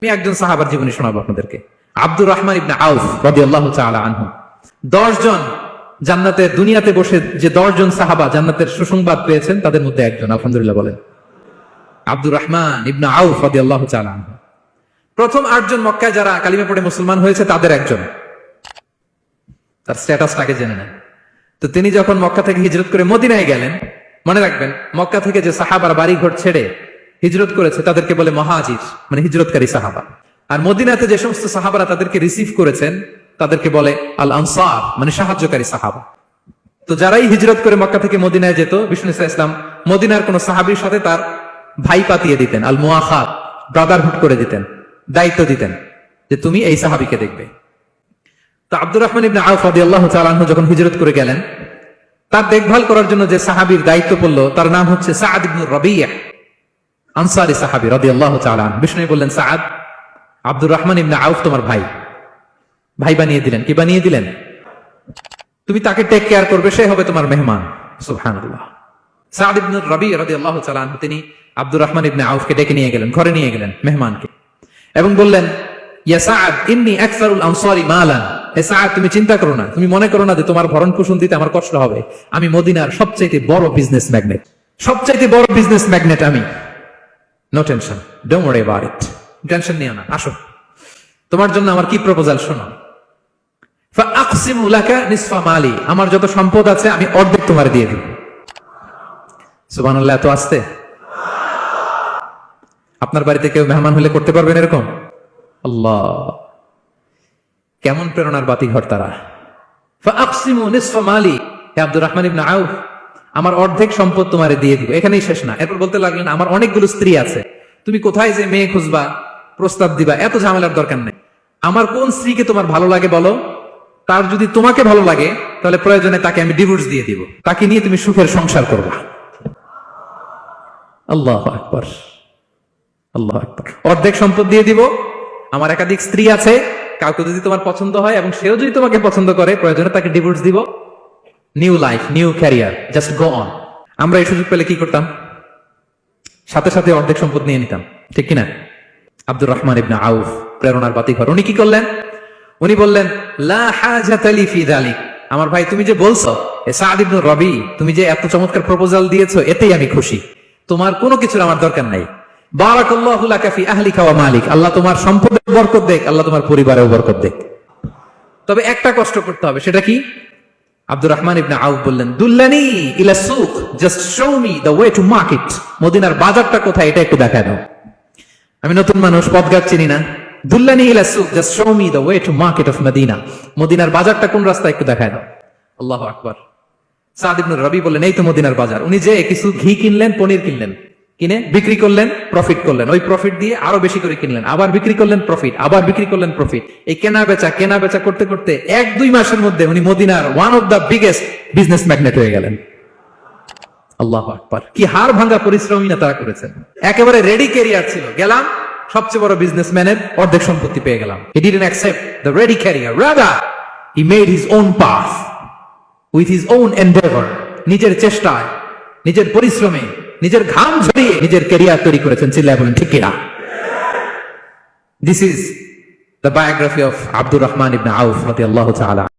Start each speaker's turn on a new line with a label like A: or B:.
A: আমি একজন সাহাবার জীবনী শোনাবো আপনাদেরকে। আব্দুর রহমান ইবনে আউফ রাদিয়াল্লাহু তাআলা আনহু। 10 জন জান্নাতে, দুনিয়াতে বসে যে 10 জন সাহাবা জান্নাতের সুসংবাদ পেয়েছেন তাদের মধ্যে একজন, আলহামদুলিল্লাহ বলেন। আব্দুর রহমান ইবনে আউফ রাদিয়াল্লাহু তাআলা আনহু প্রথম 8 জন মক্কায় যারা কালিমা পড়ে মুসলমান হয়েছে তাদের একজন। তার স্ট্যাটাসটাকে জেনে নেন। তো তিনি যখন মক্কা থেকে হিজরত করে মদিনায় গেলেন, মনে রাখবেন মক্কা থেকে যে সাহাবার বাড়ি ঘর ছেড়ে হিজরত করেছে তাদেরকে বলে মহাজির, মানে হিজরতকারী সাহাবা। আর মদিনাতে যে সমস্ত সাহাবারা তাদেরকে রিসিভ করেছেন তাদেরকে বলে আল আনসার, মানে সাহায্যকারী সাহাবা। তো যারাই হিজরত করে মক্কা থেকে মদিনায় যেত, বিষ্ণু ইসলাম মদিনার কোন সাহাবীর সাথে তার ভাই পাতিয়ে দিতেন, আল মুআখাত, ব্রাদারহুড করে দিতেন, দায়িত্ব দিতেন যে তুমি এই সাহাবীকে দেখবে। তো আব্দুর রহমান ইবনে আউফ রাদিয়াল্লাহু তাআলা আনহু যখন হিজরত করে গেলেন, তার দেখভাল করার জন্য যে সাহাবীর দায়িত্ব পড়লো তার নাম হচ্ছে সাআদ ইবনে রাবিয়া, আনসারী সাহাবী রাদিয়াল্লাহু তাআলা আনহু। বিষ্ণু বললেন, সাআদ, আব্দুর রহমান ইবনে আউফ তোমার ভাই, ভাই বানিয়ে দিলেন। কি বানিয়ে দিলেন? তুমি তাকে টেক কেয়ার করবে, সে হবে তোমার মেহমান। সুবহানাল্লাহ। সাআদ ইবনে রাবিয়া রাদিয়াল্লাহু তাআলা আনহু তিনি আব্দুর রহমান ইবনে আউফকে ডেকে নিয়ে গেলেন, ঘরে নিয়ে গেলেন মেহমানকে, এবং বললেন, ইয়া সাআদ ইন্নী আকসারুল আনসারি মালান। হে সাআদ, তুমি চিন্তা করো না, তুমি মনে করো না যে তোমার ভরণ পোষণ দিতে আমার কষ্ট হবে। আমি মদিনার সবচাইতে বড় বিজনেস ম্যাগনেট, সবচাইতে বড় বিজনেস ম্যাগনেট আমি। No tension, don't worry about it. Tension নিও না, আসো, তোমার জন্য আমার কি প্রপোজাল শোনো। ফাআকসিমু লাকা নিসফা মালি, আমার যত সম্পদ আছে আমি অর্ধেক তোমার দিয়ে দেব। সুবহানাল্লাহ। এত আসতে আপনার বাড়িতে কেউ মেহমান হলে করতে পারবেন এরকম? আল্লাহ, কেমন প্রেরণার বাতিঘর তারা। ফাআকসিমু নিসফা মালি, হে আব্দুর রহমান ইবনে আউফ, আমার অর্ধেক সম্পদ তোমারে দিয়ে দিব। এখানেই শেষ না, এরপর বলতে লাগলেন, আমার অনেকগুলো স্ত্রী আছে, তুমি কোথায় যে মেয়ে খুঁজবা, প্রস্তাব দিবা, এত ঝামেলার দরকার নেই। আমার কোন স্ত্রীকে তোমার ভালো লাগে বলো, তার যদি তোমাকে ভালো লাগে তাহলে প্রয়োজনে তাকে আমি ডিভোর্স দিয়ে দিব, তাকে নিয়ে তুমি সুখের সংসার করবা। আল্লাহু আকবার, আল্লাহু আকবার। অর্ধেক সম্পদ দিয়ে দিব, আমার একাধিক স্ত্রী আছে, কাউকে যদি তোমার পছন্দ হয় এবং সেও যদি তোমাকে পছন্দ করে প্রয়োজনে তাকে ডিভোর্স দিব। New life, new career, just go on. আমরা এই সুযোগ পেলে কি করতাম? সাথে সাথে অর্ধেক সম্পদ নিয়ে নিতাম, ঠিক কিনা? আব্দুর রহমান ইবনে আউফ প্রেরণার বাতিঘর। উনি কি করলেন? উনি বললেন, লা হাজাতা লি ফি যালিক, আমার ভাই তুমি যে বলছো, এ সাআদ ইবনে রাবি, তুমি যে এত চমৎকার প্রপোজাল দিয়েছো, এতেই আমি খুশি। তোমার কোনো কিছুর আমার দরকার নাই। বারাকাল্লাহু লাকা ফি আহলিকা ওয়া মালিক, আল্লাহ তোমার সম্পদে বরকত দেখ, আল্লাহ তোমার পরিবারেও বরকত দেখ। তবে একটা কষ্ট করতে হবে, সেটা কি? আব্দুর রহমান ইবনে আউফ বললেন, দুল্লানি ইলা সুক, just show me the way to market. মদিনার বাজারটা কোথায় এটা একটু দেখায় দাও। আমি নতুন মানুষ, পথঘাট চিনি না। দুল্লানি ইলা সুক, just show me the way to market of Medina. মদিনার বাজারটা কোন রাস্তা একটু দেখায় দাও। আল্লাহু আকবার। সাআদ ইবনে রাবি বললেন, এই তো মদিনার বাজার। উনি যে কিছু ঘি কিনলেন, পনির কিনলেন, কিনে বিক্রি করলেন, প্রফিট করলেন। ওই প্রফিট দিয়ে আরো বেশি করে কিনলেন, আবার বিক্রি করলেন, প্রফিট, আবার বিক্রি করলেন, প্রফিট। এই কেনা বেচা করতে করতে 1-2 মাসের মধ্যে উনি মদিনার one of the biggest business magnate হয়ে গেলেন। আল্লাহু আকবার। কি হাড় ভাঙা পরিশ্রমী না তারা করেছেন। একেবারে রেডি ক্যারিয়ার ছিল, গেলাম সবচেয়ে বড় বিজনেসম্যানের অর্ধেক সম্পত্তি পেয়ে গেলাম। He didn't accept the ready career, rather he made his own path with his own endeavor. নিজের চেষ্টায়, নিজের পরিশ্রমে, নিজের ঘাম ঝরিয়ে নিজের ক্যারিয়ার তৈরি করেছেন। চিল্লায় বলেন ঠিক কিনা? This is the biography of Abdul Rahman ibn Auf radiyallahu ta'ala.